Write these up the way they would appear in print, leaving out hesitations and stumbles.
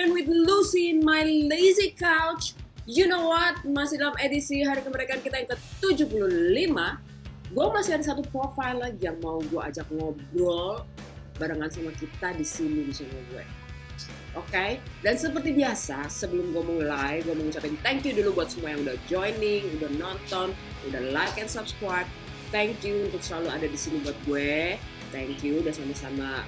again with Lucy in my lazy couch. You know what? Masih dalam edisi hari kemerdekaan kita yang ke-75. Gue masih ada satu profile lagi yang mau gue ajak ngobrol barengan sama kita di sini di channel gue. Oke, dan seperti biasa sebelum gue mulai, gue mau ngucapin thank you dulu buat semua yang udah joining, udah nonton, udah like and subscribe. Thank you untuk selalu ada di sini buat gue. Thank you udah sama-sama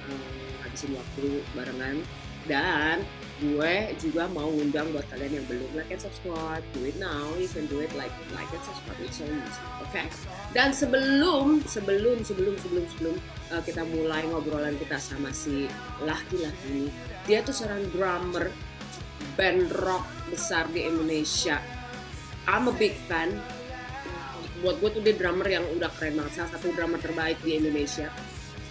habisin waktu barengan. Dan gue juga mau undang buat kalian yang belum like and subscribe, do it now. You can do it like and subscribe, it's so easy. Oke. Dan sebelum kita mulai ngobrolan kita sama si laki-laki ini, dia tuh seorang drummer band rock besar di Indonesia. I'm a big fan. Buat gue tuh dia drummer yang udah keren banget, salah satu drummer terbaik di Indonesia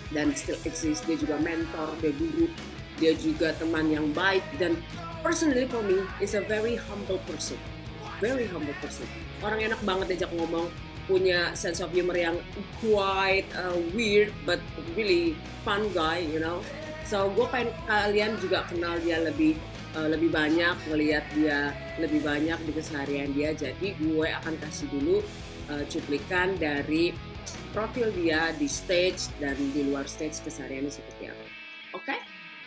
dan still exist. Dia juga mentor, dia guru, dia juga teman yang baik, dan personally for me is a very humble person. Orang enak banget diajak ngomong, punya sense of humor yang quite weird but really fun guy, you know. So gue pengen kalian juga kenal dia lebih banyak, ngelihat dia lebih banyak di keseharian dia. Jadi gue akan kasih dulu cuplikan dari profil dia di stage dan di luar stage kesehariannya seperti apa. Oke?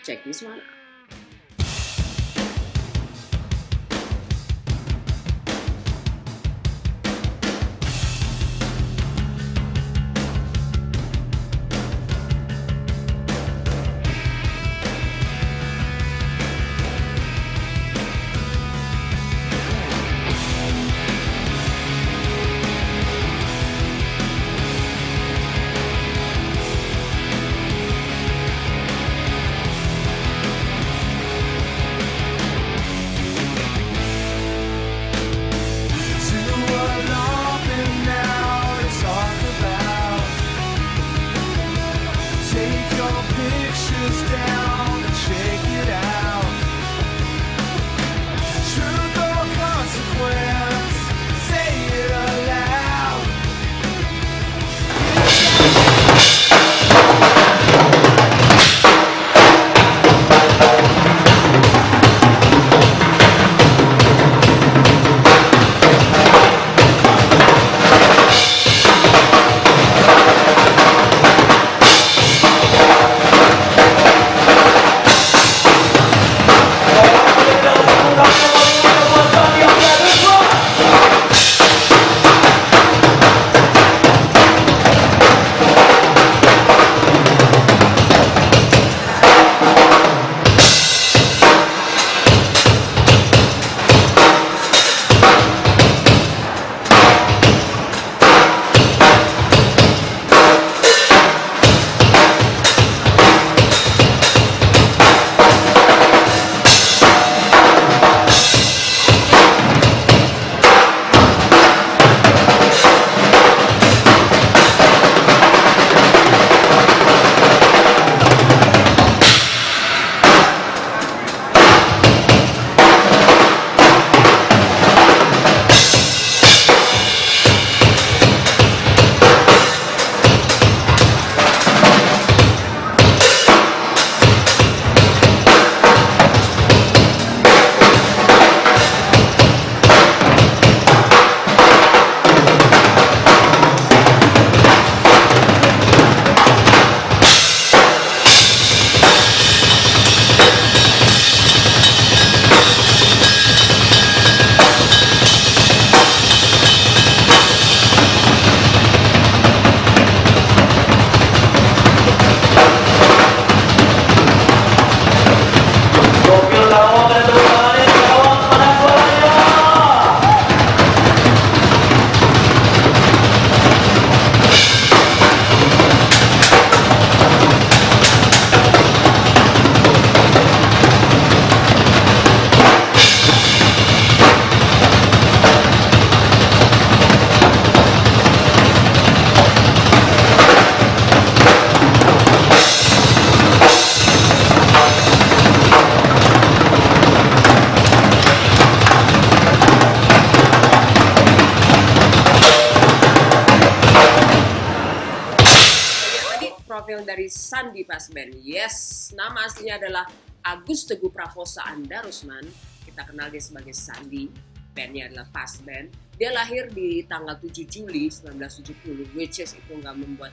Check this one out. Profil dari Sandi Pasben. Yes, nama aslinya adalah Agus Teguh Prakosa Andarusman, kita kenal dia sebagai Sandi, bandnya adalah Pas Band. Dia lahir di tanggal 7 Juli 1970, which is itu nggak membuat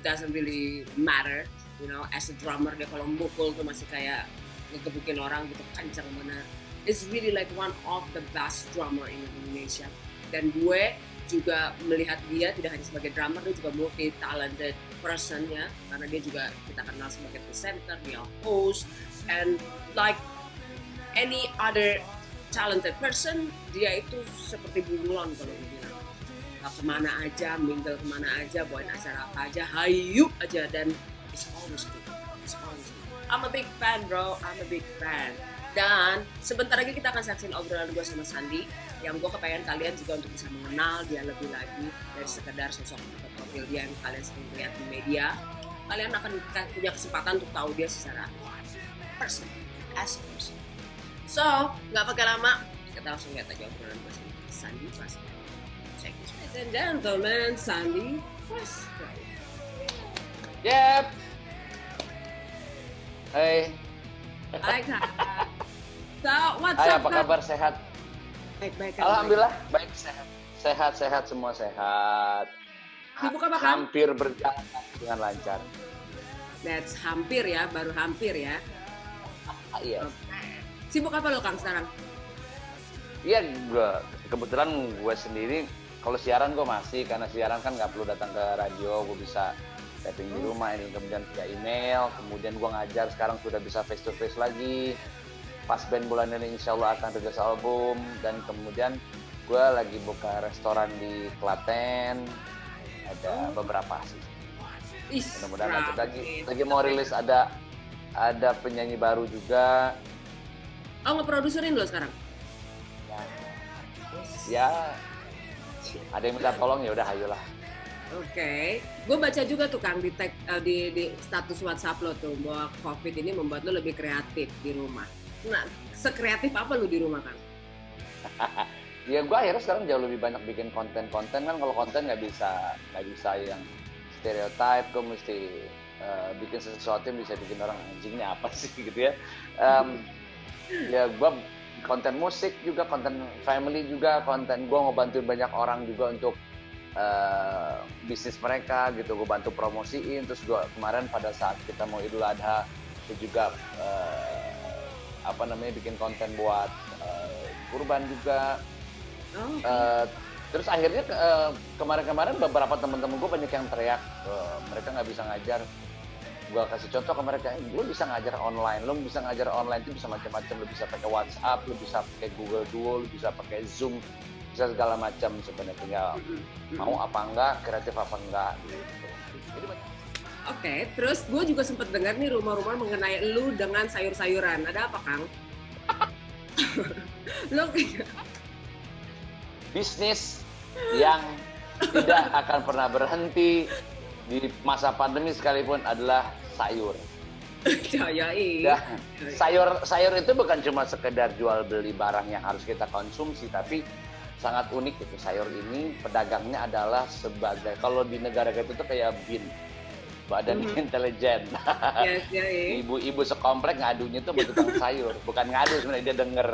doesn't really matter, you know, as a drummer dia kalau mukul tuh masih kayak ngegebukin orang gitu, kencang bener. It's really like one of the best drummer in Indonesia. Dan gue juga melihat dia tidak hanya sebagai drummer, dia juga multi talented person ya, karena dia juga kita kenal sebagai presenter, dia host, and like any other talented person, dia itu seperti bunglon kalau dibilang. Kemana aja, mingle kemana aja, bawain acara apa aja, hayu aja, dan it's always good. It's always good. I'm a big fan, bro. I'm a big fan. Dan sebentar lagi kita akan saksikan obrolan gue sama Sandi, yang gue kepengen kalian juga untuk bisa mengenal dia lebih lagi dari sekedar sosok atau profil dia yang kalian sering lihat di media. Kalian akan punya kesempatan untuk tahu dia secara person, as a person. So, nggak pakai lama, kita langsung lihat aja obrolan gue sama Sandi Pas. Check it, ladies and gentlemen, Sandi Pas. Yep. Hai. Hai Kak. So, what's Hai, up, apa kabar? Sehat? Baik-baik. Alhamdulillah, baik sehat. Sehat, semua sehat. Sibuk apa, Kang? Hampir berjalan dengan lancar. That's hampir ya, baru hampir ya. Iya. Sibuk apa lo Kang sekarang? Iya, kebetulan gue sendiri kalau siaran gue masih, karena siaran kan nggak perlu datang ke radio, gue bisa taping di rumah ini, kemudian via email, kemudian gue ngajar sekarang sudah bisa face to face lagi. Pas Band bulan ini insya Allah akan rilis album, dan kemudian gue lagi buka restoran di Klaten, ada beberapa sih. Mudah-mudahan lagi mau rilis, ada penyanyi baru juga. Oh, ngeproduserin lo sekarang? Ya, ada yang minta tolong, ya udah ayolah. Oke. Gue baca juga tuh Kang di tag di status WhatsApp lo tuh bahwa COVID ini membuat lo lebih kreatif di rumah. Nah, sekreatif apa lo di rumah Kang? Ya gue akhirnya sekarang jauh lebih banyak bikin konten kan. Kalau konten nggak bisa yang stereotype, gue mesti bikin sesuatu yang bisa bikin orang anjingnya apa sih gitu ya. Ya gue konten musik juga, konten family juga, konten gue ngebantuin banyak orang juga untuk bisnis mereka gitu, gue bantu promosiin. Terus gue kemarin pada saat kita mau Idul Adha itu juga bikin konten buat kurban juga. Terus akhirnya kemarin beberapa teman-teman gue banyak yang teriak, mereka nggak bisa ngajar. Gue kasih contoh ke mereka, lu bisa ngajar online, lu bisa ngajar online itu bisa macam-macam, lu bisa pakai WhatsApp, lu bisa pakai Google Duo, lu bisa pakai Zoom, bisa segala macam sebenarnya, tinggal mau apa enggak, kreatif apa enggak gitu. Jadi Oke, terus gue juga sempat dengar nih rumor-rumor mengenai lu dengan sayur-sayuran. Ada apa, Kang? Lu bisnis yang tidak akan pernah berhenti di masa pandemi sekalipun adalah sayur. Sayur itu bukan cuma sekedar jual beli barang yang harus kita konsumsi, tapi sangat unik itu. Sayur ini pedagangnya adalah sebagai, kalau di negara kita itu kayak BIN, Badan Intelijen. Ibu-ibu sekomplek ngadunya tuh tukang sayur, bukan ngadu sebenarnya, dia denger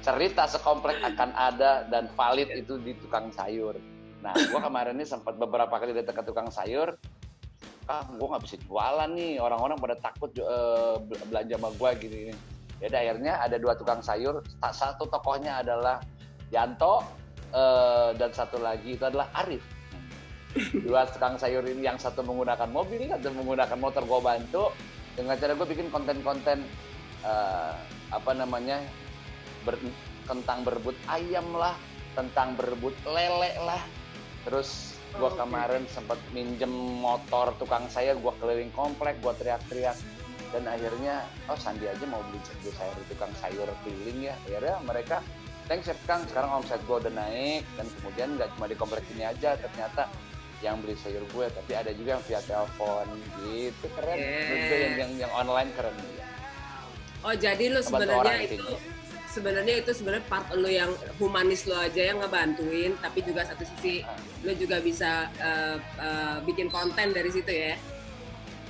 cerita sekomplek akan ada dan valid itu di tukang sayur. Nah, gue kemarin ini sempat beberapa kali datang ke tukang sayur. Gue nggak bisa jualan nih, orang-orang pada takut belanja sama gue gini. Ya akhirnya ada 2 tukang sayur, satu tokohnya adalah Yanto, dan satu lagi itu adalah Arif. 2 tukang sayur ini, yang satu menggunakan mobil, satu menggunakan motor, gue bantu dengan cara gue bikin konten-konten tentang berebut ayam lah, tentang berebut lele lah. Terus gue kemarin sempat minjem motor tukang sayur, gue keliling komplek, gue teriak-teriak, dan akhirnya Sandi aja mau beli sayur di tukang sayur keliling ya. Akhirnya mereka thanks ya Kang, sekarang omset gue udah naik, dan kemudian nggak cuma di komplek ini aja, ternyata yang beli sayur gue, tapi ada juga yang via telepon gitu. Keren. Yang online keren juga. Oh, jadi lo sebenarnya itu part lo yang humanis lo aja yang ngebantuin, tapi juga satu sisi lo juga bisa bikin konten dari situ ya.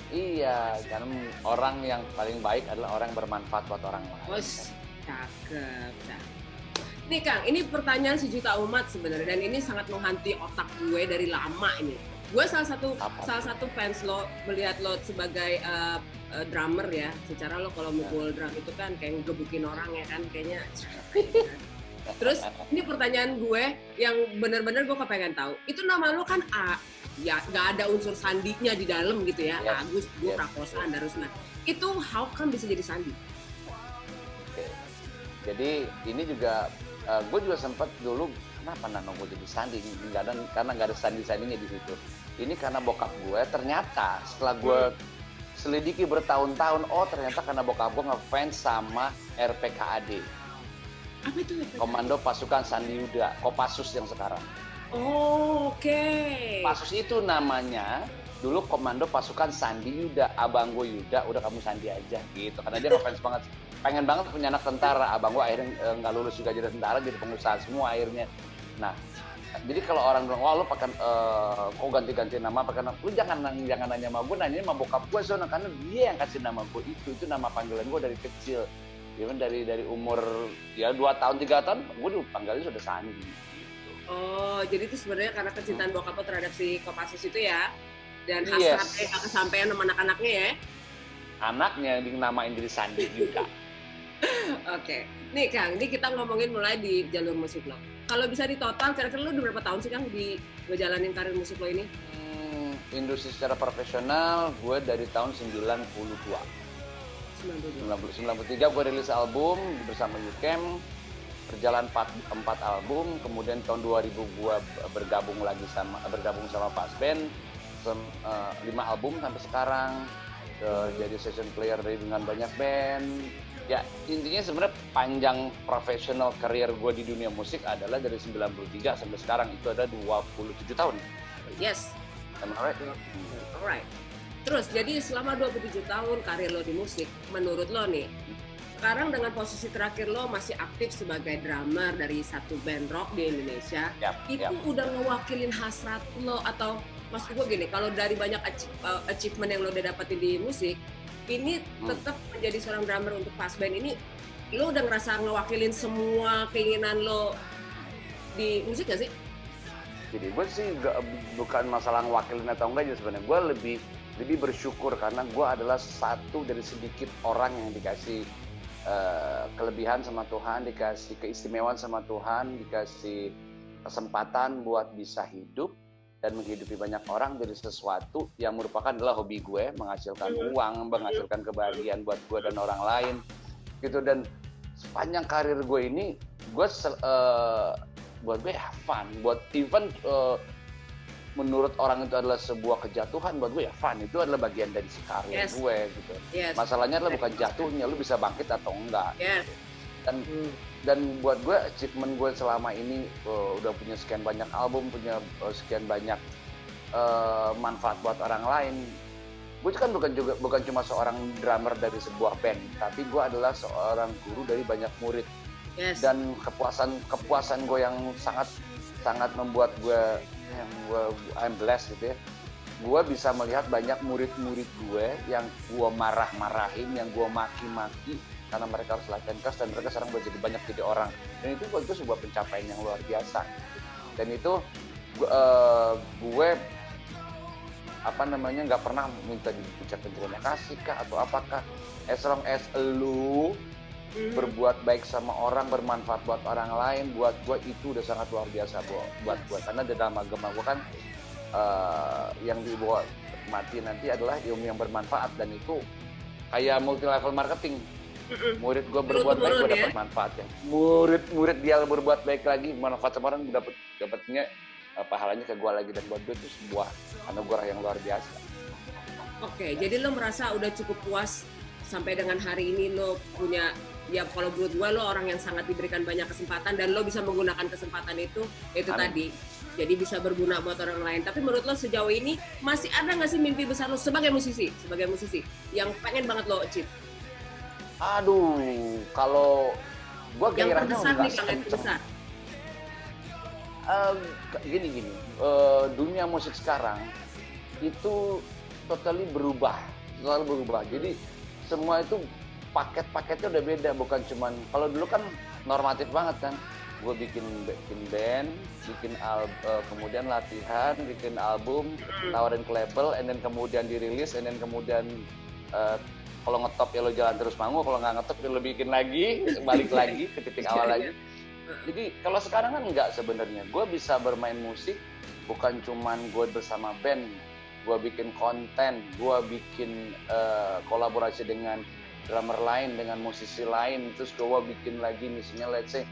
Iya, karena orang yang paling baik adalah orang yang bermanfaat buat orang lain. Bos, cakep, cakep. Nih Kang, ini pertanyaan sejuta umat sebenarnya dan ini sangat menghanti otak gue dari lama ini. Gue salah satu fans lo, melihat lo sebagai drummer ya. Secara lo kalau mukul drum itu kan kayak ngegebukin orang ya kan, kayaknya. Terus ini pertanyaan gue yang bener-bener gue kepengen tahu. Itu nama lo kan A, ya nggak ada unsur sandinya di dalam gitu ya. Yes. Agus, Gue, Prakosa, Anda Rusna. Itu how come bisa jadi sandi? Oke. Jadi ini juga gue juga sempat dulu kenapa nama gue jadi sandi karena nggak ada sandi-sandinya di situ. Ini karena bokap gue ternyata setelah gue selidiki bertahun-tahun, ternyata karena bokap gue ngefans sama RPKAD. Apa itu? Komando Pasukan Sandi Yuda, Kopassus yang sekarang. Oh, oke. Kopassus itu namanya dulu Komando Pasukan Sandi Yuda, abang gue Yuda, udah kamu sandi aja gitu. Karena dia ngefans banget, pengen banget punya anak tentara. Abang gue akhirnya nggak lulus juga jadi tentara, jadi pengusaha semua akhirnya. Nah, jadi kalau orang bilang, wah lu pakai kok ganti-ganti nama, pakai nama, lu jangan nanya sama gue, nanya sama bokap gue soalnya, karena dia yang kasih nama gue itu nama panggilan gue dari kecil. Even dari umur ya 2 tahun 3 tahun gue dipanggilnya sudah Sandi. Oh, jadi itu sebenarnya karena kecintaan bokap lo terhadap si Kopassus itu ya, dan hasratnya gak kesampaian sama anak-anaknya ya. Anaknya dinamain jadi Sandi juga. Oke, nih Kang, ini kita ngomongin mulai di jalur musik lo. Kalau bisa ditotal, kira-kira lo udah berapa tahun sih Kang di ngejalanin karir musik lo ini? Industri secara profesional gue dari tahun 92. 93 gue rilis album bersama Yukem, berjalan 4 album, kemudian tahun 2000 gue bergabung sama Pasben, 5 album sampai sekarang, jadi session player dengan banyak band. Ya intinya sebenarnya panjang profesional karir gue di dunia musik adalah dari 93 sampai sekarang, itu ada 27 tahun. Yes. Am I right? Alright. Terus, jadi selama 27 tahun karir lo di musik, menurut lo nih, sekarang dengan posisi terakhir lo masih aktif sebagai drummer dari satu band rock di Indonesia, itu udah ngewakilin hasrat lo atau maksud gue gini, kalau dari banyak achievement yang lo udah dapetin di musik, ini tetap menjadi seorang drummer untuk Pasben ini, lo udah ngerasa ngewakilin semua keinginan lo di musik gak sih? Jadi gue sih bukan masalah ngewakilin atau enggak, sebenarnya gue lebih bersyukur karena gue adalah satu dari sedikit orang yang dikasih kelebihan sama Tuhan, dikasih keistimewaan sama Tuhan, dikasih kesempatan buat bisa hidup dan menghidupi banyak orang dari sesuatu yang merupakan adalah hobi gue, menghasilkan uang, menghasilkan kebahagiaan buat gue dan orang lain gitu. Dan sepanjang karir gue ini gue buat gue fun, buat even menurut orang itu adalah sebuah kejatuhan, buat gue ya fun, itu adalah bagian dari si karir gue gitu. Masalahnya adalah bukan jatuhnya, lu bisa bangkit atau enggak. Dan buat gue achievement gue selama ini udah punya sekian banyak album, punya sekian banyak manfaat buat orang lain. Gue kan bukan cuma seorang drummer dari sebuah band, tapi gue adalah seorang guru dari banyak murid. Dan kepuasan gue yang sangat membuat gue I'm blessed gitu ya. Gue bisa melihat banyak murid-murid gue yang gue marah-marahin, yang gue maki-maki karena mereka harus latihan keras dan mereka sekarang jadi banyak jadi orang. Dan itu buat gue sebuah pencapaian yang luar biasa. Dan itu gue nggak pernah minta diucapkan terima kasih kah atau apakah, as long as lu berbuat baik sama orang, bermanfaat buat orang lain, buat gue itu udah sangat luar biasa buat gue. Karena di dalam agama gue kan yang dibawa mati nanti adalah ilmu yang bermanfaat, dan itu kayak multi level marketing. Murid gue berbuat baik, gue dapat manfaatnya. Murid dia berbuat baik lagi, manfaat sama orang, gue dapatnya pahalanya ke gue lagi. Dan buat gue itu sebuah anugerah yang luar biasa. Oke, jadi lo merasa udah cukup puas sampai dengan hari ini lo punya, ya kalau menurut gue lo orang yang sangat diberikan banyak kesempatan dan lo bisa menggunakan kesempatan itu tadi, jadi bisa berguna buat orang lain. Tapi menurut lo sejauh ini masih ada nggak sih mimpi besar lo sebagai musisi yang pengen banget lo achieve? Aduh, kalau gue gairahnya nggak terbesar. Gini, dunia musik sekarang itu totally berubah selalu berubah. Jadi semua itu paket-paketnya udah beda, bukan cuman kalau dulu kan normatif banget kan. Gue bikin band, kemudian latihan, bikin album, tawarin ke label, and then kemudian dirilis, and then kemudian kalau ngetop ya lo jalan terus manggung, kalau nggak ngetop ya lo bikin lagi, balik lagi ke titik awal lagi. Jadi kalau sekarang kan nggak sebenarnya. Gue bisa bermain musik bukan cuman gue bersama band, gue bikin konten, gue bikin kolaborasi dengan drummer lain, dengan musisi lain, terus gue bikin lagi misalnya let's say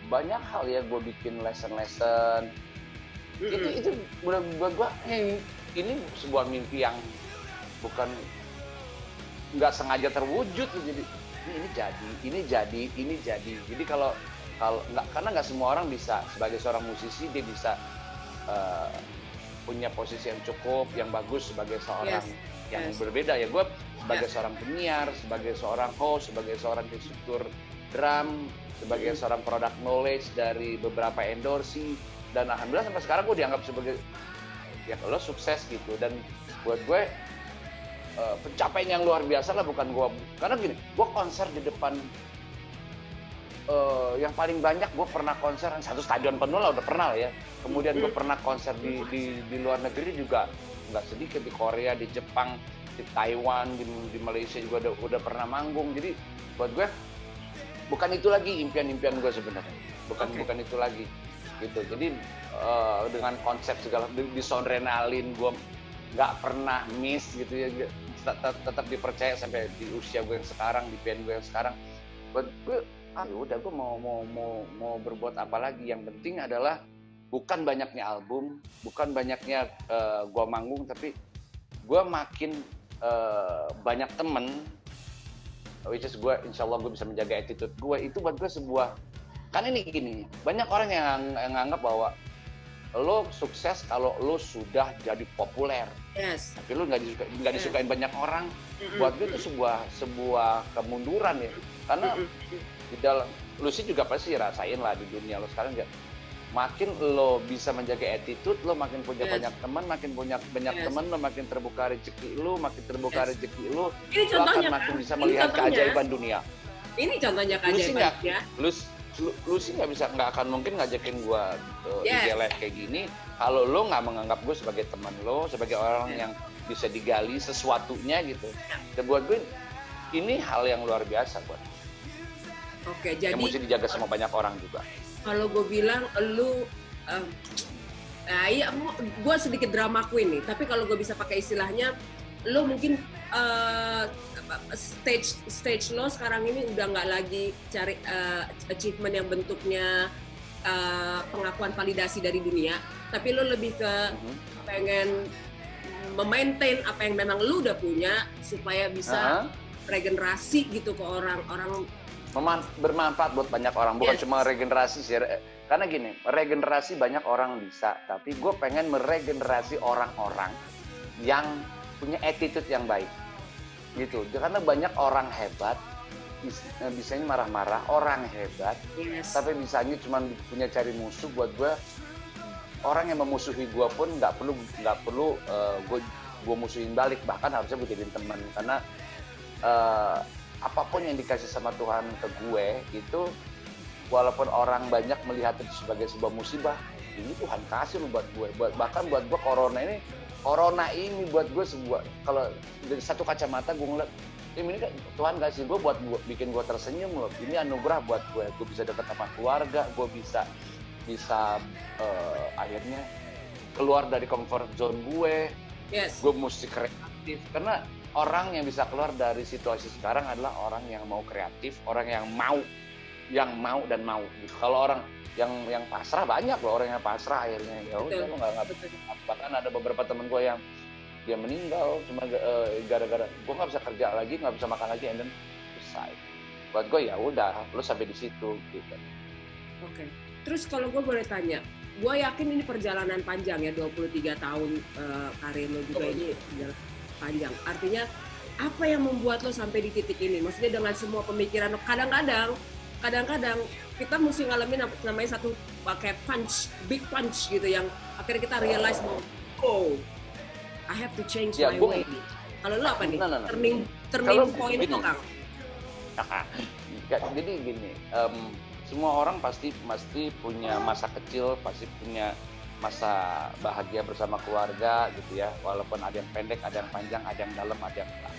banyak hal ya, gue bikin lesson itu buat gue ini sebuah mimpi yang bukan nggak sengaja terwujud. Jadi ini jadi jadi kalau nggak, karena nggak semua orang bisa sebagai seorang musisi dia bisa punya posisi yang cukup, yang bagus sebagai seorang yang berbeda ya. Gue sebagai seorang penyiar, sebagai seorang host, sebagai seorang instruktur drum, sebagai seorang product knowledge dari beberapa endorsi, dan alhamdulillah sampai sekarang gue dianggap sebagai ya lo sukses gitu. Dan buat gue pencapaian yang luar biasa lah, bukan gue, karena gini, gue konser di depan yang paling banyak gue pernah konser 1 stadion penuh lah udah pernah lah ya. Kemudian gue pernah konser di luar negeri juga nggak sedikit, di Korea, di Jepang, di Taiwan, di Malaysia juga udah pernah manggung. Jadi buat gue bukan itu lagi impian-impian gue sebenarnya, bukan itu lagi gitu. Jadi dengan konsep segala di Soundrenalin gue nggak pernah miss gitu ya, tetap dipercaya sampai di usia gue yang sekarang, di band gue yang sekarang. Buat gue udah gue mau berbuat apa lagi. Yang penting adalah bukan banyaknya album, bukan banyaknya gue manggung, tapi gue makin banyak temen, which is gue insya Allah gue bisa menjaga attitude gue. Itu buat gue sebuah, kan ini gini, banyak orang yang nganggap bahwa lo sukses kalau lo sudah jadi populer, tapi lo nggak disukain banyak orang. Buat gue itu sebuah kemunduran ya, karena di dalam lo sih juga pasti rasain lah di dunia lo sekarang ya. Makin lo bisa menjaga attitude, lo makin punya banyak teman, makin punya banyak teman, lo makin terbuka rezeki lo, lo akan makin bisa melihat keajaiban dunia. Ini contohnya keajaiban ya. Lu sih nggak akan mungkin ngajakin gue IG live kayak gini kalau lo nggak menganggap gue sebagai teman lo, sebagai orang yang bisa digali sesuatunya gitu. Dan buat gue ini hal yang luar biasa buat. Oke, jadi yang mesti dijaga sama banyak orang juga. Kalau gue bilang lu iya, gue sedikit drama queen nih, tapi kalau gue bisa pakai istilahnya, lo mungkin stage lo sekarang ini udah nggak lagi cari achievement yang bentuknya pengakuan validasi dari dunia, tapi lo lebih ke pengen memaintain apa yang memang lo udah punya supaya bisa regenerasi gitu ke orang-orang, bermanfaat buat banyak orang, bukan cuma regenerasi sih. Karena gini, regenerasi banyak orang bisa, tapi gue pengen meregenerasi orang-orang yang punya attitude yang baik gitu. Karena banyak orang hebat bisanya marah-marah, orang hebat tapi bisanya cuma punya cari musuh. Buat gue, orang yang memusuhi gue pun nggak perlu gue musuhin balik, bahkan harusnya gue jadiin teman. Karena apapun yang dikasih sama Tuhan ke gue itu, walaupun orang banyak melihat itu sebagai sebuah musibah, ini Tuhan kasih loh buat gue. Bahkan buat gue corona ini buat gue sebuah, kalau dari satu kacamata gue ngeliat ini kan Tuhan kasih gue buat bikin gue tersenyum loh. Ini anugerah buat gue bisa dekat sama keluarga, gue bisa akhirnya keluar dari comfort zone gue. Gue mesti kreatif, karena orang yang bisa keluar dari situasi sekarang adalah orang yang mau kreatif, orang yang mau dan mau gitu. Kalau orang yang pasrah, banyak loh orang yang pasrah akhirnya ya udah lo nggak. Bahkan ada beberapa temen gue yang dia meninggal cuma gara-gara gue nggak bisa kerja lagi, nggak bisa makan lagi, and then selesai. Buat gue ya udah, lo sampai di situ gitu. Oke. Terus kalau gue boleh tanya, gue yakin ini perjalanan panjang ya, 23 tahun karir lo juga ini panjang. Artinya apa yang membuat lo sampai di titik ini? Maksudnya dengan semua pemikiran, kadang-kadang kita mesti ngalamin namanya satu pakai big punch gitu, yang akhirnya kita realize bahwa I have to change Ya, my gua way. Kalau lo apa nih? No. Turning Kalau point gini. lo, Kang. Jadi gini, semua orang pasti punya masa kecil, pasti punya masa bahagia bersama keluarga gitu ya. Walaupun ada yang pendek, ada yang panjang, ada yang dalam, ada yang enggak.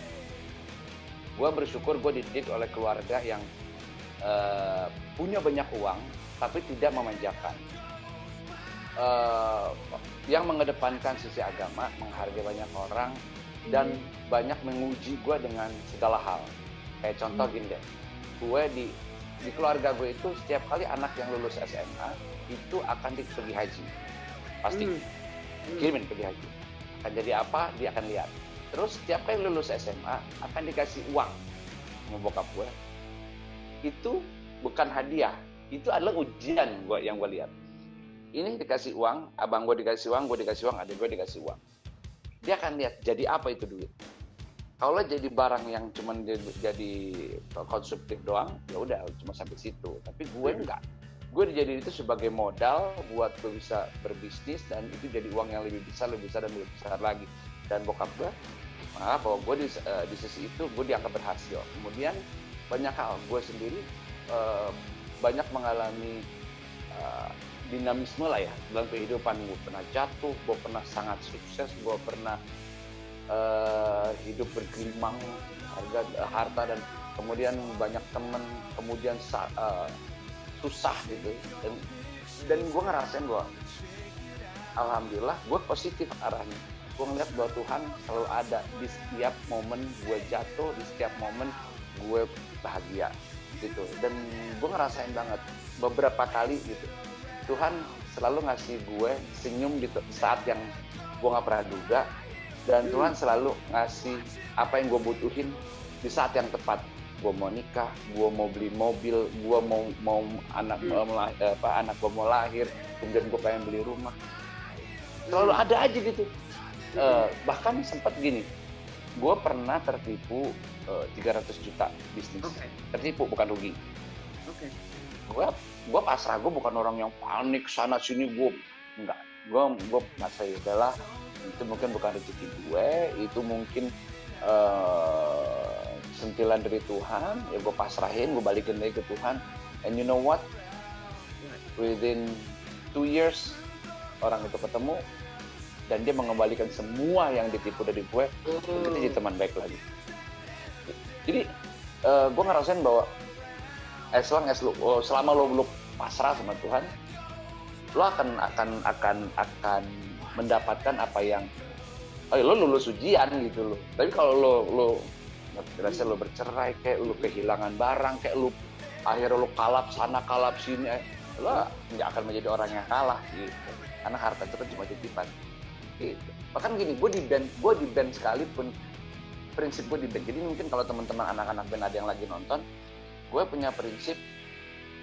Gue bersyukur gue dididik oleh keluarga yang punya banyak uang, tapi tidak memanjakan. Yang mengedepankan sisi agama, menghargai banyak orang, dan banyak menguji gue dengan segala hal. Kayak contoh gini deh, gue di keluarga gue itu setiap kali anak yang lulus SMA itu akan pergi haji, pasti kirimin pergi haji. Akan jadi apa dia akan lihat. Terus setiap kali lulus SMA akan dikasih uang sama bokap gue. Itu bukan hadiah, itu adalah ujian yang gue lihat. Ini dikasih uang, abang gue dikasih uang, gue dikasih uang, adik gue dikasih uang. Dia akan lihat jadi apa itu duit. Kalau jadi barang yang cuma jadi konsumtif doang, ya udah cuma sampai situ. Tapi gue enggak. Gue dijadiin itu sebagai modal buat gue bisa berbisnis, dan itu jadi uang yang lebih besar dan lebih besar lagi. Dan bokap gue menganggap bahwa gue di sisi itu gue dianggap berhasil. Kemudian banyak hal gue sendiri banyak mengalami dinamisme lah ya dalam kehidupan. Gue pernah jatuh, gue pernah sangat sukses, gue pernah hidup bergelimang harta, dan kemudian banyak temen, kemudian susah gitu, dan gue ngerasain bahwa alhamdulillah gue positif arahnya. Gue ngeliat bahwa Tuhan selalu ada di setiap momen gue jatuh, di setiap momen gue bahagia gitu, dan gue ngerasain banget beberapa kali gitu Tuhan selalu ngasih gue senyum di saat yang gue nggak pernah duga. Dan Tuhan selalu ngasih apa yang gue butuhin di saat yang tepat. Gue mau nikah, gue mau beli mobil, gue mau anak gue mau lahir, kemudian gue pengen beli rumah. Selalu ada aja gitu. Bahkan sempat gini, gue pernah tertipu 300 juta bisnis. Tertipu, bukan rugi. Gue pasrah, gue bukan orang yang panik sana sini, gue enggak. Gue masa adalah itu mungkin bukan rezeki gue, itu mungkin sentilan dari Tuhan, ya gue pasrahin, gue balikin lagi ke Tuhan. And you know what? Within 2 years orang itu ketemu dan dia mengembalikan semua yang ditipu dari gue, dan kita jadi teman baik lagi. Jadi gue ngerasain bahwa selama lo pasrah sama Tuhan, lo akan mendapatkan apa yang lo lulus ujian gitu lo. Tapi kalau lo rasa lo bercerai, kayak lo kehilangan barang, kayak lo akhirnya lo kalap sana kalap sini, lo nggak akan menjadi orang yang kalah gitu. Karena harta itu kan cuma titipan. Gitu. Bahkan gini, gue di band sekalipun, prinsip gue di band. Jadi mungkin kalau teman-teman anak-anak band ada yang lagi nonton, gue punya prinsip,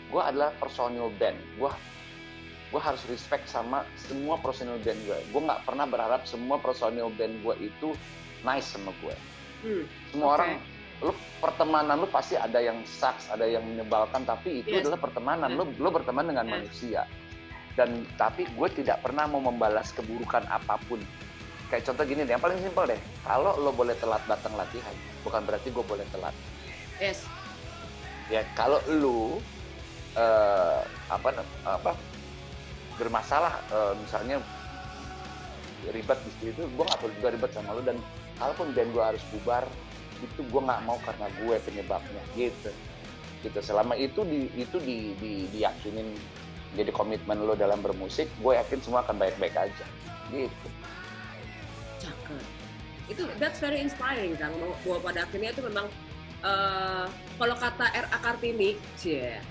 gue adalah personil band. Gue harus respect sama semua personil band gue. Gue nggak pernah berharap semua personil band gue itu nice sama gue. Semua orang, pertemanan lu pasti ada yang sucks, ada yang menyebalkan, tapi itu adalah pertemanan. Lu berteman dengan manusia. Dan tapi gue tidak pernah mau membalas keburukan apapun. Kayak contoh gini deh, yang paling simpel deh. Kalau lo boleh telat datang latihan, bukan berarti gue boleh telat. Yes. Ya kalau lu bermasalah, misalnya ribet di situ, gue nggak perlu juga ribet sama lu. Dan kalaupun band gue harus bubar, itu gue nggak mau karena gue penyebabnya gitu. Selama itu diyakinin jadi komitmen lo dalam bermusik, gue yakin semua akan baik-baik aja gitu. Cakep. Itu that's very inspiring, Kang. Bahwa pada akhirnya itu memang kalau kata R.A. Kartini,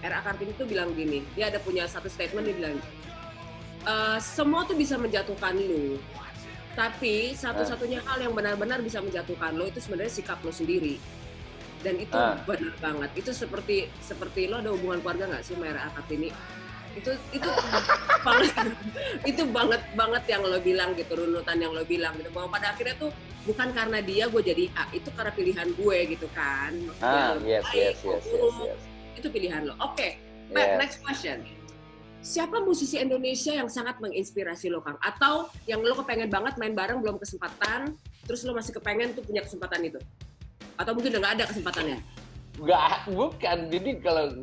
R.A. Kartini itu bilang gini, dia ada punya satu statement, dia bilang semua tuh bisa menjatuhkan lu, tapi satu-satunya hal yang benar-benar bisa menjatuhkan lo itu sebenarnya sikap lo sendiri. Dan itu benar banget. Itu seperti lo ada hubungan keluarga nggak sih sama R.A. Kartini? Itu itu banget yang lo bilang gitu, runutan yang lo bilang gitu, bahwa pada akhirnya tuh bukan karena dia gue jadi A, itu karena pilihan gue gitu kan. Yes. Itu pilihan lo. Oke. Next question. siapa musisi Indonesia yang sangat menginspirasi lo, Kang? Atau yang lo kepengen banget main bareng belum kesempatan, terus lo masih kepengen tuh punya kesempatan itu? Atau mungkin udah nggak ada kesempatannya? Nggak, bukan. Jadi kalau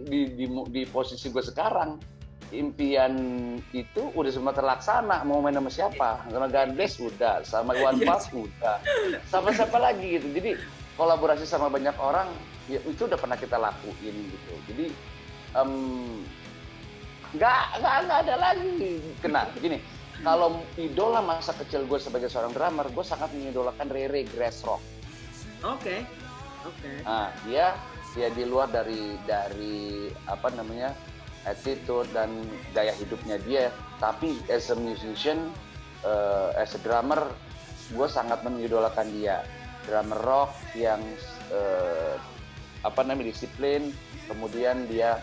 di posisi gue sekarang, impian itu udah semua terlaksana. Mau main sama siapa? Sama Gandes udah, sama Iwan Fals udah, sama siapa lagi gitu. Jadi kolaborasi sama banyak orang, ya itu udah pernah kita lakuin gitu. Jadi nggak ada lagi. Kena gini, kalau idola masa kecil gue sebagai seorang drummer, gue sangat mengidolakan Rere Grassrock. Oke. Nah, dia di luar dari apa namanya, attitude dan gaya hidupnya dia, tapi as a musician, as a drummer, gue sangat mengidolakan dia. Drummer rock yang apa namanya, disiplin, kemudian dia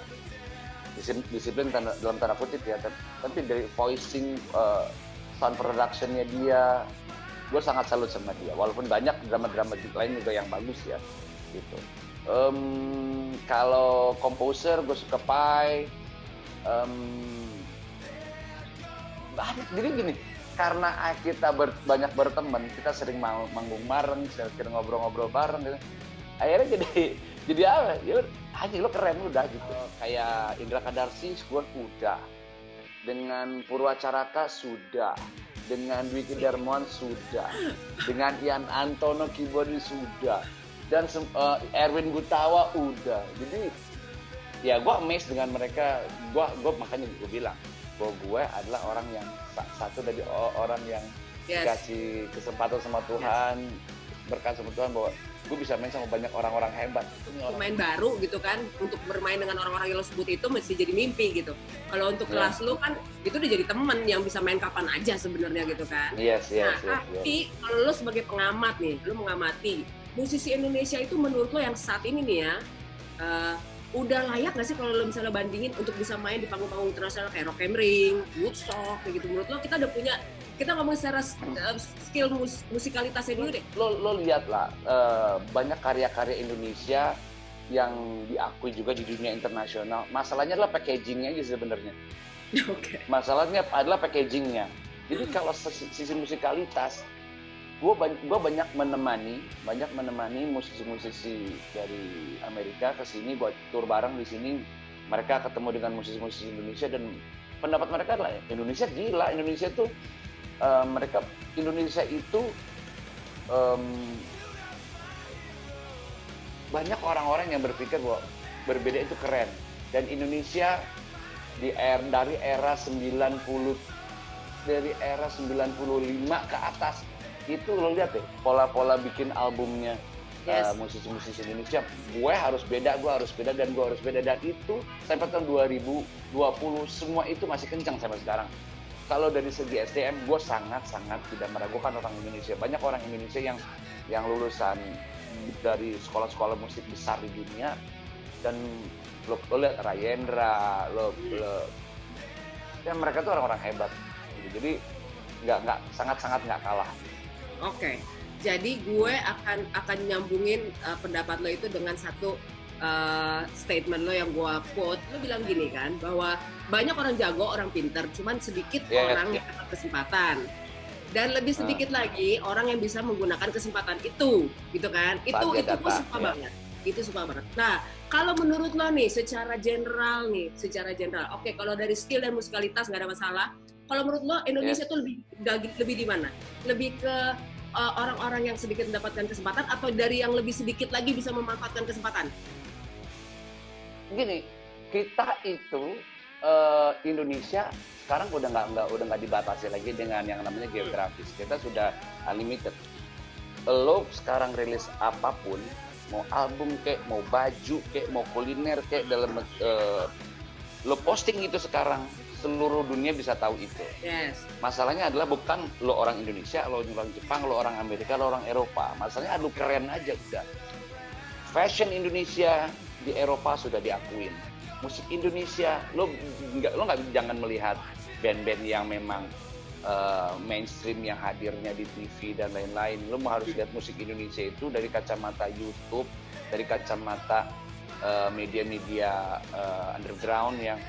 disiplin dalam tanda kutip ya, tapi dari voicing, sound productionnya dia, gue sangat salut sama dia. Walaupun banyak drama-drama lain juga yang bagus ya, gitu. Kalau komposer gue suka Pai. Banyak. Jadi gini, karena kita banyak berteman, kita sering manggung bareng, sering ngobrol-ngobrol bareng gitu. Akhirnya jadi apa? Ya anjing, lo keren udah gitu. Kayak Indra Kadarsi gue udah. Dengan Purwacaraka sudah. Dengan Dwiki Darmawan sudah. Dengan Ian Antono keyboardis sudah. Dan Erwin Gutawa udah. Jadi ya gue amazed dengan mereka. Gue makanya gue bilang bahwa gue adalah orang yang satu dari orang yang dikasih kesempatan sama Tuhan, berkat sama Tuhan bahwa gue bisa main sama banyak orang-orang hebat. Pemain baru gitu kan, untuk bermain dengan orang-orang yang lo sebut itu mesti jadi mimpi gitu. Kalau untuk kelas lo kan itu udah jadi temen yang bisa main kapan aja sebenarnya gitu kan. Tapi kalau lo sebagai pengamat nih, lo mengamati musisi Indonesia itu menurut lo yang saat ini nih ya, udah layak nggak sih kalau lo misalnya bandingin untuk bisa main di panggung-panggung internasional kayak Rock am Ring, Woodstock kayak gitu? Menurut lo kita udah punya, kita ngomong secara skill musikalitasnya dulu deh. Lo lihat lah, banyak karya-karya Indonesia yang diakui juga di dunia internasional. Masalahnya adalah packagingnya aja sebenarnya. Masalahnya adalah packagingnya. Jadi kalau sisi musikalitas, gue banyak menemani musisi-musisi dari Amerika ke sini, buat tour bareng di sini. Mereka ketemu dengan musisi-musisi Indonesia dan pendapat mereka adalah Indonesia gila. Indonesia itu banyak orang-orang yang berpikir bahwa berbeda itu keren, dan Indonesia dari era 95 ke atas itu lo lihat deh pola-pola bikin albumnya musisi-musisi Indonesia. Gue harus beda dan itu sampai tahun 2020 semua itu masih kencang sampai sekarang. Kalau dari segi SDM, gue sangat-sangat tidak meragukan orang Indonesia. Banyak orang Indonesia yang lulusan dari sekolah-sekolah musik besar di dunia, dan lo lihat Rayendra, ya mereka tuh orang-orang hebat. Jadi sangat-sangat nggak kalah. Oke. Jadi gue akan nyambungin pendapat lo itu dengan satu statement lo yang gue quote. Lo bilang gini kan, bahwa banyak orang jago, orang pinter, cuman sedikit orang yang dapat kesempatan, dan lebih sedikit lagi orang yang bisa menggunakan kesempatan itu, gitu kan? Itu gue suka banget. Itu suka banget. Nah, kalau menurut lo nih, secara general, oke, kalau dari skill dan musikalitas nggak ada masalah. Kalau menurut lo Indonesia tuh lebih di mana? Lebih ke orang-orang yang sedikit mendapatkan kesempatan, atau dari yang lebih sedikit lagi bisa memanfaatkan kesempatan? Gini, kita itu Indonesia sekarang udah nggak dibatasi lagi dengan yang namanya geografis. Kita sudah unlimited. Lo sekarang rilis apapun, mau album kayak, mau baju kayak, mau kuliner kayak, dalam lo posting itu sekarang, seluruh dunia bisa tahu itu. Masalahnya adalah bukan lo orang Indonesia, lo orang Jepang, lo orang Amerika, lo orang Eropa. Masalahnya lo keren aja udah. Fashion Indonesia di Eropa sudah diakuin. Musik Indonesia, lo jangan melihat band-band yang memang mainstream yang hadirnya di TV dan lain-lain. Lo harus lihat musik Indonesia itu dari kacamata YouTube, dari kacamata media-media underground yang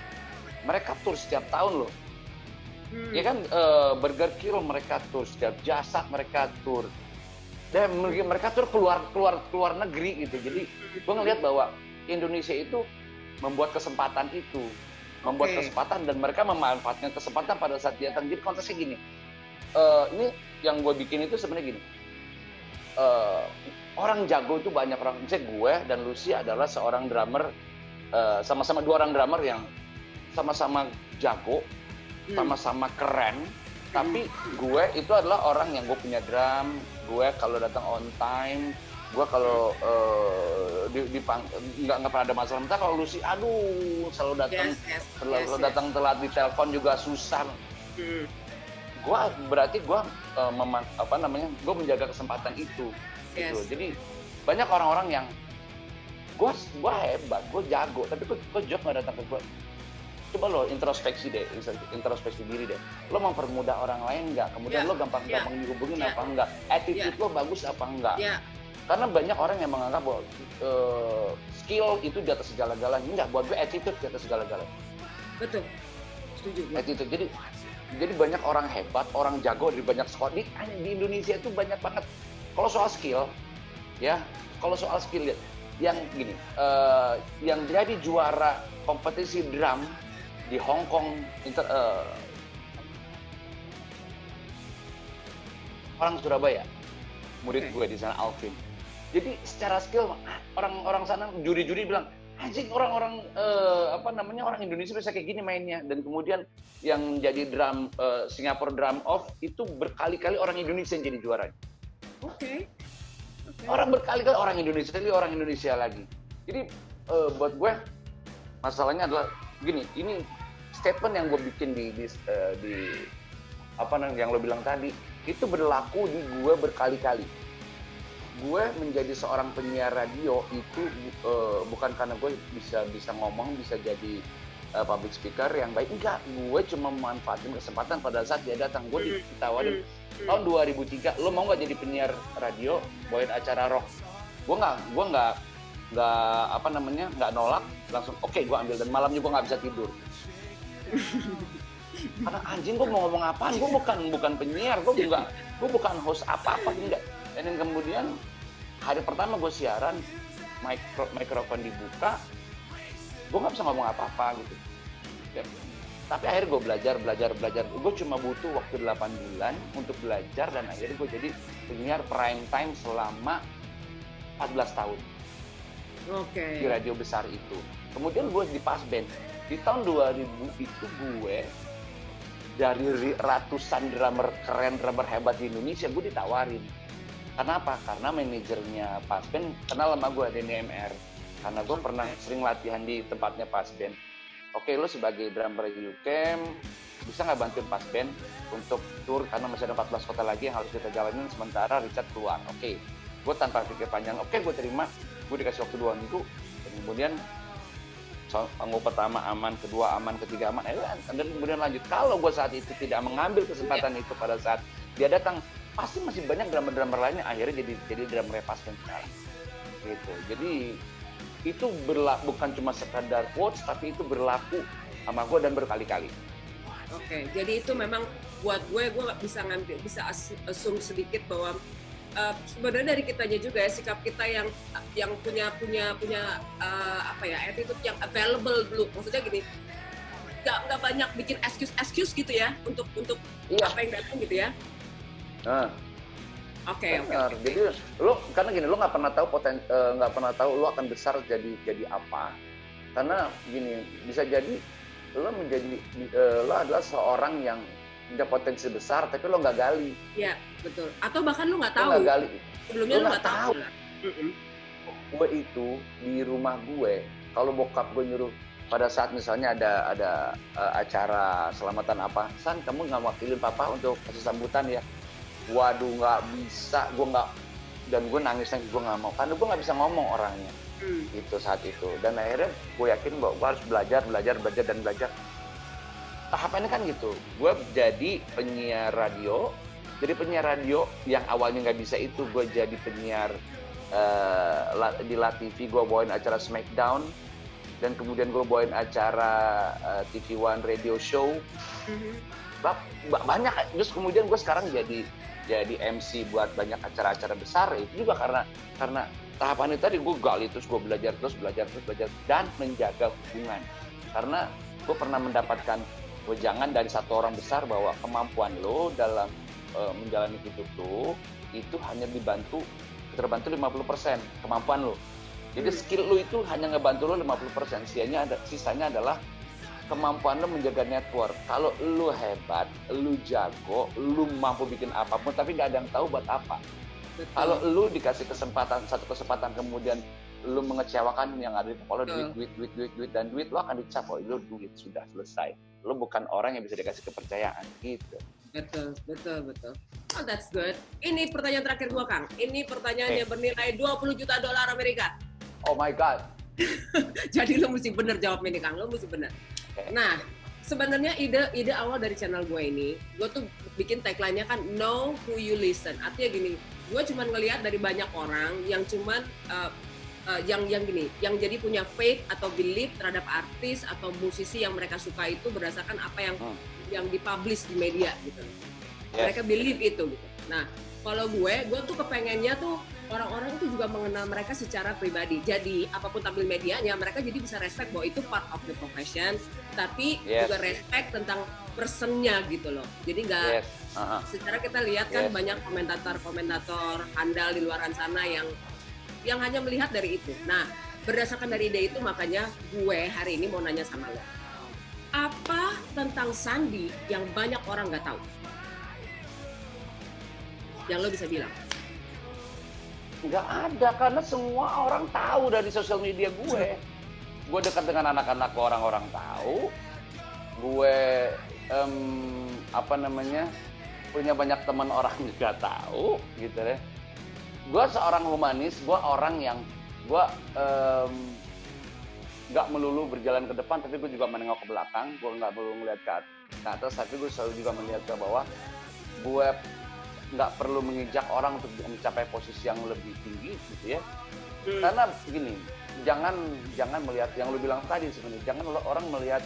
mereka tur setiap tahun loh. Ya kan, Burger Kill mereka tur, setiap Jasa mereka tur. Dan mereka tur keluar negeri gitu. Jadi gue ngelihat bahwa Indonesia itu membuat kesempatan itu. Membuat kesempatan dan mereka memanfaatkan kesempatan pada saat dia datang. Jadi konteksnya gini, ini yang gue bikin itu sebenarnya gini. Orang jago itu banyak orang. Misalnya gue dan Lucy adalah seorang drummer, sama-sama dua orang drummer yang sama-sama jago, sama-sama keren, tapi gue itu adalah orang yang gue punya drum, gue kalau datang on time, gue kalau nggak pernah ada masalah. Entah kalau Lucy, aduh selalu datang telat, di telepon juga susah. Gue berarti gue gue menjaga kesempatan itu. Gitu. Jadi banyak orang-orang yang gue hebat, gue jago, tapi kok job nggak datang ke gue. Coba lo introspeksi diri deh. Lo mempermudah orang lain nggak? Kemudian lo gampang dihubungin apa enggak? Attitude lo bagus apa enggak? Karena banyak orang yang menganggap bahwa skill itu di atas segala-galanya. Enggak, buat gue attitude di atas segala-galanya. Betul, setuju. Attitude. Jadi banyak orang hebat, orang jago di banyak sekolah. Di Indonesia itu banyak banget. Kalau soal skill, yang gini, yang jadi juara kompetisi drum di Hong Kong, orang Surabaya, murid gue di sana, Alvin. Jadi secara skill, orang sana juri-juri bilang, anjing orang orang Indonesia bisa kayak gini mainnya. Dan kemudian yang jadi drum Singapore Drum Off itu berkali-kali orang Indonesia yang jadi juaranya. Orang berkali-kali orang Indonesia lagi. Jadi buat gue masalahnya adalah gini, ini statement yang gue bikin di yang lo bilang tadi itu berlaku di gue berkali-kali. Gue menjadi seorang penyiar radio itu bukan karena gue bisa ngomong, bisa jadi public speaker yang baik. Enggak, gue cuma memanfaatkan kesempatan pada saat dia datang. Gue ditawarin tahun 2003, lo mau nggak jadi penyiar radio, bawain acara rock? Gue nggak nolak, langsung oke, gue ambil. Dan malamnya gue nggak bisa tidur. Karena anjing, gue mau ngomong apaan? Gue bukan penyiar, gue bukan host apa-apa, enggak. Dan kemudian hari pertama gue siaran, mikrofon dibuka, gue nggak bisa ngomong apa-apa gitu. Ya. Tapi akhirnya gue belajar. Gue cuma butuh waktu 8 bulan untuk belajar, dan akhirnya gue jadi penyiar prime time selama 14 tahun. Di radio besar itu. Kemudian gue di Pasben. Di tahun 2000 itu gue dari ratusan drummer keren, drummer hebat di Indonesia, gue ditawarin. Kenapa? Karena manajernya Pasben kenal sama gue, Denny MR. Karena gue pernah sering latihan di tempatnya Pasben. Oke, lo sebagai drummer UCAM bisa nggak bantuin Pasben untuk tour, karena masih ada 14 kota lagi yang harus kita jalanin sementara Richard keluar. Oke, gue tanpa pikir panjang, gue terima. Gue dikasih waktu 2 minggu, dan kemudian panggung pertama aman, kedua aman, ketiga aman, dan kemudian lanjut. Kalau gue saat itu tidak mengambil kesempatan itu pada saat dia datang, pasti masih banyak drummer-drummer lainnya akhirnya jadi drummer Pasben sekarang. Gitu. Jadi itu bukan cuma sekadar quotes, tapi itu berlaku sama gue dan berkali-kali. Jadi itu memang buat gue nggak bisa assume sedikit bahwa sebenarnya dari kitanya juga ya, sikap kita yang punya attitude yang available dulu. Maksudnya gini, nggak banyak bikin excuse gitu ya untuk apa yang datang gitu ya. Oke. Jadi lo karena gini, lo nggak pernah tahu lo akan besar jadi apa. Karena gini, bisa jadi lo adalah seorang yang punya potensi besar, tapi lo nggak gali. Iya, betul. Atau bahkan lo nggak tahu. Lo nggak gali. Sebelumnya lo nggak tahu. Gue itu di rumah gue, kalau bokap gue nyuruh pada saat misalnya ada acara selamatan apa, San, kamu nggak wakilin papa untuk kasih sambutan ya? Waduh, nggak bisa. Dan gue nangis, gue nggak mau. Karena gue nggak bisa ngomong orangnya. Itu saat itu. Dan akhirnya gue yakin bahwa gue harus belajar. Tahapannya kan gitu, gue jadi penyiar radio. Jadi penyiar radio yang awalnya nggak bisa itu, gue jadi penyiar di La TV, gue bawain acara Smackdown. dan kemudian gue bawain acara TV One radio show. Banyak, terus kemudian gue sekarang jadi MC buat banyak acara-acara besar. Itu juga karena tahapan itu tadi, gue gali terus, gue belajar dan menjaga hubungan. Karena gue pernah mendapatkan wejangan dari satu orang besar bahwa kemampuan lo dalam menjalani hidup lo itu hanya terbantu 50% kemampuan lo. Jadi skill lo itu hanya ngebantu lo 50%, sisanya adalah kemampuan lo menjaga network. Kalau lo hebat, lo jago, lo mampu bikin apapun, tapi nggak ada yang tahu buat apa. Kalau lo dikasih satu kesempatan kemudian lo mengecewakan, yang ada di kepala duit, dan duit lo akan dicap, oh lo duit sudah selesai. Lo bukan orang yang bisa dikasih kepercayaan gitu. Betul. Oh, that's good. Ini pertanyaan terakhir gua, Kang. Ini pertanyaan yang bernilai $20 juta Amerika. Oh my God. Jadi lo mesti bener jawab ini, Kang. Lo mesti bener. Nah, sebenarnya ide awal dari channel gue ini, gue tuh bikin tagline-nya kan know who you listen. Artinya gini, gue cuman ngelihat dari banyak orang yang cuman yang jadi punya faith atau belief terhadap artis atau musisi yang mereka suka itu berdasarkan apa yang dipublish di media gitu. Mereka believe itu gitu. Nah, kalau gue tuh kepengennya tuh orang-orang itu juga mengenal mereka secara pribadi. Jadi apapun tampil medianya, mereka jadi bisa respect bahwa itu part of the profession, tapi juga respect tentang personnya gitu loh. Jadi nggak secara kita lihat kan banyak komentator handal di luar sana yang hanya melihat dari itu. Nah, berdasarkan dari ide itu makanya gue hari ini mau nanya sama lo. Apa tentang Sandi yang banyak orang nggak tahu? Yang lo bisa bilang? Nggak ada, karena semua orang tahu dari sosial media gue. Gue dekat dengan anak-anak, orang-orang tahu. Gue punya banyak teman, orang juga tahu gitu deh. Gue seorang humanis, gue orang yang nggak melulu berjalan ke depan, tapi gue juga menengok ke belakang. Gue nggak melulu melihat ke atas, tapi gue selalu juga melihat ke bawah. Gue nggak perlu mengijak orang untuk mencapai posisi yang lebih tinggi gitu ya. Karena begini, jangan melihat yang lu bilang tadi sebenarnya, jangan orang melihat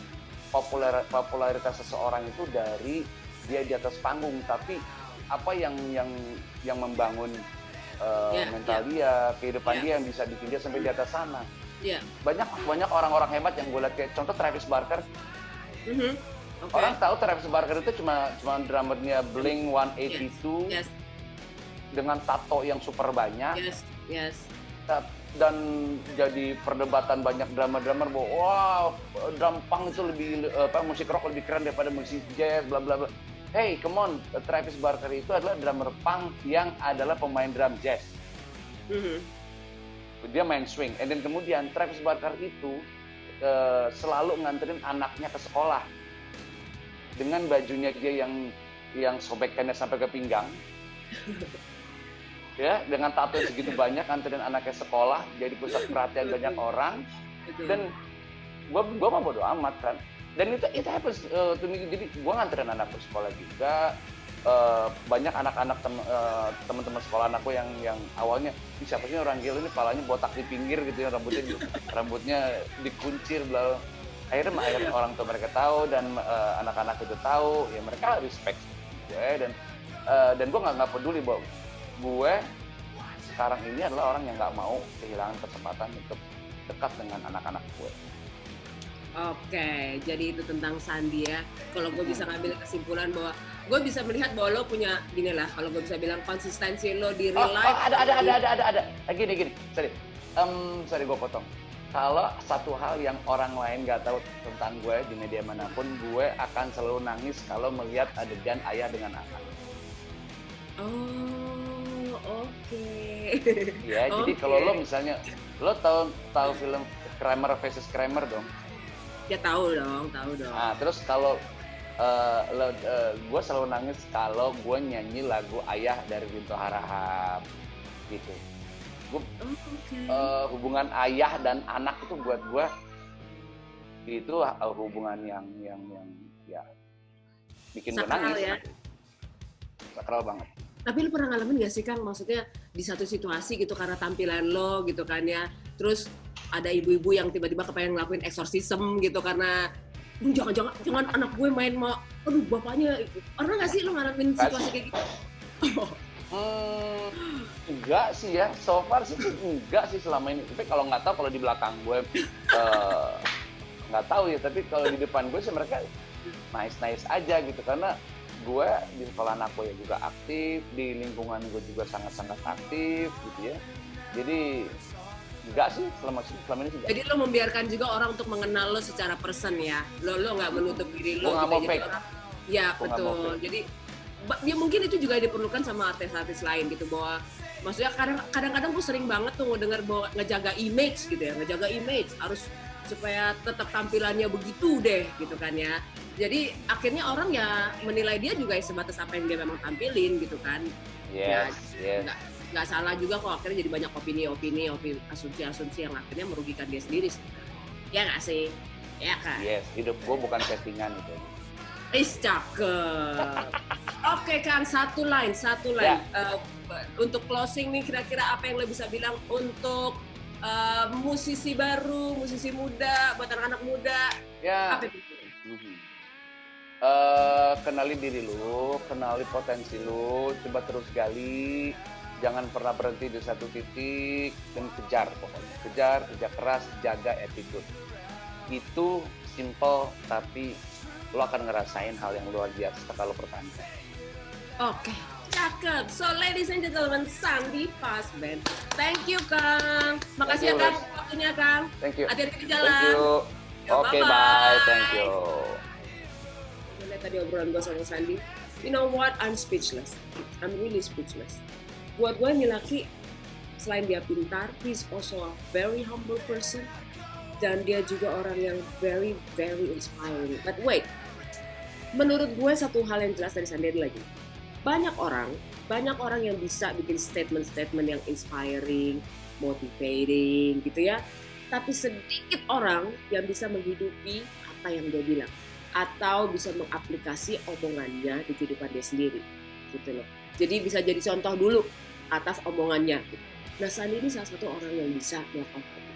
popularitas seseorang itu dari dia di atas panggung, tapi apa yang membangun mental dia, kehidupan dia yang bisa bikin dia sampai di atas sana. Banyak orang-orang hebat yang gue lihat, kayak contoh Travis Barker. Orang tahu Travis Barker itu cuma drummernya Blink-182 dengan tato yang super banyak. Dan jadi perdebatan banyak drummer bahwa wow, drum punk itu musik rock lebih keren daripada musik jazz, bla bla bla. Hey, come on, Travis Barker itu adalah drummer punk yang adalah pemain drum jazz. Dia main swing. Dan kemudian Travis Barker itu selalu nganterin anaknya ke sekolah dengan bajunya dia yang sobekannya sampai ke pinggang. Ya, dengan tato segitu banyak, nganterin anaknya sekolah, jadi pusat perhatian banyak orang. Dan gue mah bodo amat kan. Dan itu happens to me. Jadi gue nganterin anak ke sekolah juga. Banyak anak-anak teman-teman sekolah anakku yang awalnya siapa sih orang gila ini, palanya botak di pinggir gitu ya, rambutnya dikuncir, bla. Akhirnya orang tua mereka tahu, dan anak-anak itu tahu, ya mereka respect gue. Dan gue nggak peduli bahwa gue sekarang ini adalah orang yang nggak mau kehilangan kesempatan untuk dekat dengan anak-anak gue. Oke, jadi itu tentang Sandi ya. Kalau gue bisa ngambil kesimpulan bahwa gue bisa melihat bahwa lo punya, gini lah, kalau gue bisa bilang konsistensi lo di real life. Ada. Gini. Sorry gue potong. Kalau satu hal yang orang lain nggak tahu tentang gue di media manapun, gue akan selalu nangis kalau melihat adegan ayah dengan anak. Oh, oke. Ya, jadi kalau lo misalnya, lo tahu film Kramer vs Kramer dong? Ya tahu dong. Nah, terus kalau gue selalu nangis kalau gue nyanyi lagu Ayah dari Rinto Harahap gitu. Hubungan ayah dan anak itu buat gue itu hubungan yang ya bikin gue nangis. Ya. Sakral banget. Tapi lu pernah ngalamin gak sih, Kang? Maksudnya di satu situasi gitu, karena tampilan lo gitu kan ya, terus ada ibu-ibu yang tiba-tiba kepengen ngelakuin exorcism gitu karena jangan anak gue main sama aduh bapaknya. Pernah nggak sih lo ngalamin situasi kayak gitu? Enggak sih ya, so far sih enggak sih selama ini. Tapi kalau nggak tahu kalau di belakang gue nggak tahu ya. Tapi kalau di depan gue sih mereka nice aja gitu karena gue di sekolah anak gue ya juga aktif, di lingkungan gue juga sangat aktif gitu ya. Jadi enggak sih selama ini sih. Jadi lo membiarkan juga orang untuk mengenal lo secara person ya. Lo nggak menutup diri lo. Gue nggak mau fake. Ya betul. Jadi ya mungkin itu juga diperlukan sama artis-artis lain gitu bahwa maksudnya kadang-kadang gue sering banget tuh ngedengar bahwa ngejaga image gitu ya, ngejaga image harus supaya tetap tampilannya begitu deh gitu kan ya. Jadi akhirnya orang ya menilai dia juga sebatas apa yang dia memang tampilin gitu kan. Yes. Nggak salah juga kok akhirnya jadi banyak opini, asumsi-asumsi yang akhirnya merugikan dia sendiri. Ya nggak sih? Ya kan? Yes, hidup gue bukan settingan itu. Cakep. Oke Kang, satu line. Ya. Untuk closing nih kira-kira apa yang lo bisa bilang untuk musisi baru, musisi muda, buat anak-anak muda? Ya. Apa itu? Kenali diri lu, kenali potensi lu, coba terus gali, jangan pernah berhenti di satu titik dan kejar pokoknya. Kerja keras, jaga attitude. Itu simple tapi lo akan ngerasain hal yang luar biasa kalau pertahankan. Oke, cakep. So ladies and gentlemen, Sandy Pasben. Thank you Kang. Makasih ya Kang waktunya Kang. Thank you. Hati-hati di jalan. Thank you. Ya, Oke, bye. Thank you. Lihat tadi obrolan gue sama Sandy. You know what? I'm speechless. I'm really speechless. Buat gue ini laki, selain dia pintar, he's also a very humble person. Dan dia juga orang yang very inspiring. But wait, menurut gue satu hal yang jelas dari Sandy lagi. Banyak orang yang bisa bikin statement-statement yang inspiring, motivating gitu ya. Tapi sedikit orang yang bisa menghidupi apa yang dia bilang. Atau bisa mengaplikasi omongannya di kehidupan dia sendiri. Gitu loh. Jadi bisa jadi contoh dulu atas omongannya. Nah Sandy ini salah satu orang yang bisa melakukan itu.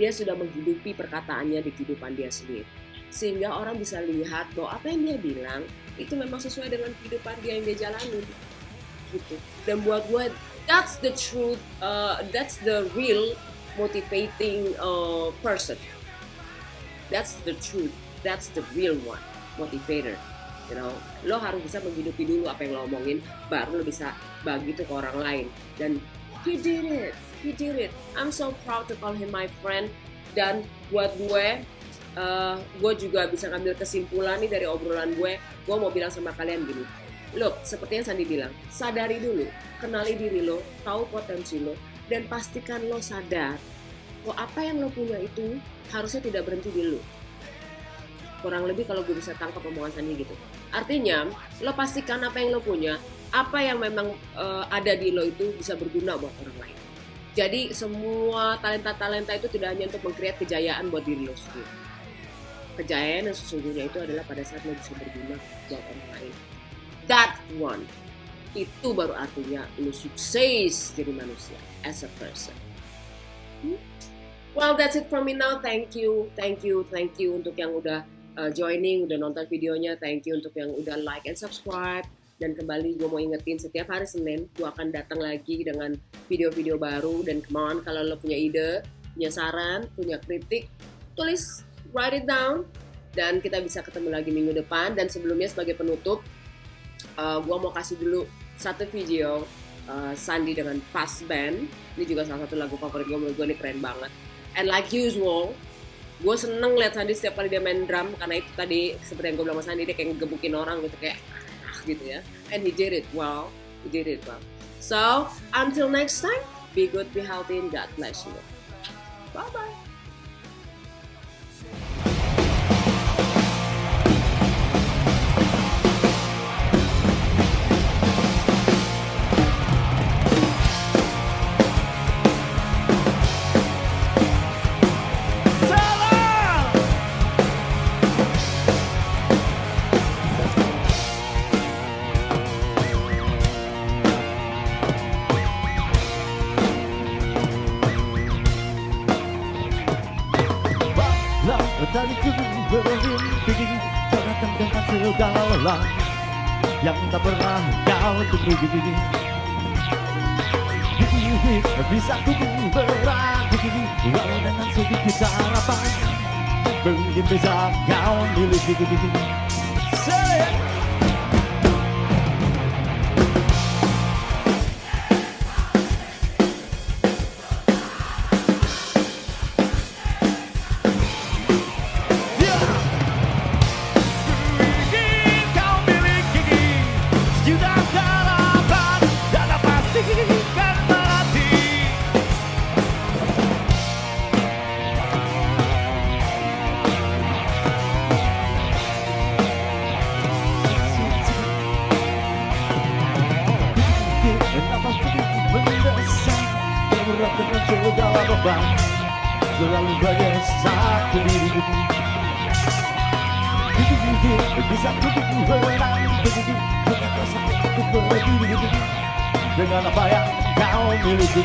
Dia sudah menghidupi perkataannya di kehidupan dia sendiri. Sehingga orang bisa lihat bahwa apa yang dia bilang itu memang sesuai dengan kehidupan dia yang dia jalani gitu. Dan buat gue that's the truth, that's the real motivating person. That's the truth, that's the real one, motivator. You know, lo harus bisa menghidupi dulu apa yang lo omongin, baru lo bisa bagi itu ke orang lain. Dan he did it. I'm so proud to call him my friend. Dan buat gue juga bisa ngambil kesimpulan nih dari obrolan gue mau bilang sama kalian gini, look, seperti yang Sandy bilang, sadari dulu, kenali diri lo, tahu potensi lo, dan pastikan lo sadar bahwa apa yang lo punya itu harusnya tidak berhenti di lo. Kurang lebih kalau gue bisa tangkap omongan Sandy gitu. Artinya, lo pastikan apa yang lo punya, apa yang memang ada di lo itu bisa berguna buat orang lain. Jadi semua talenta-talenta itu tidak hanya untuk meng-create kejayaan buat diri lo sendiri. Kejayaan yang sesungguhnya itu adalah pada saat lo bisa berguna buat orang lain. That one, itu baru artinya lo sukses jadi manusia as a person. Well, that's it from me now. Thank you untuk yang udah joining, udah nonton videonya. Thank you untuk yang udah like and subscribe. Dan kembali gue mau ingetin setiap hari Senin gue akan datang lagi dengan video-video baru. Dan come on, kalau lo punya ide, punya saran, punya kritik, tulis, write it down. Dan kita bisa ketemu lagi minggu depan. Dan sebelumnya sebagai penutup, gue mau kasih dulu satu video Sandy dengan Pasben. Ini juga salah satu lagu favorit gue, menurut gue ini keren banget. And like usual, gue seneng lihat Sandy setiap kali dia main drum. Karena itu tadi, seperti yang gue bilang sama Sandy, dia kayak ngegebukin orang gitu, kayak gitu ya. And he did it well. So, until next time, be good, be healthy, and God bless you. Bye-bye. ingin gigi kau datang dengan segala lelah yang tak pernah kau temui gigi. Gigi bisa ku berat gigi walau dengan sedikit harapan. Mungkin bisa kau miliki gigi. Dengan segala beban selalu bagai satu diri. Gigi bisa ku berang begini dengan rasa aku berdiri dengan apa yang kau miliki.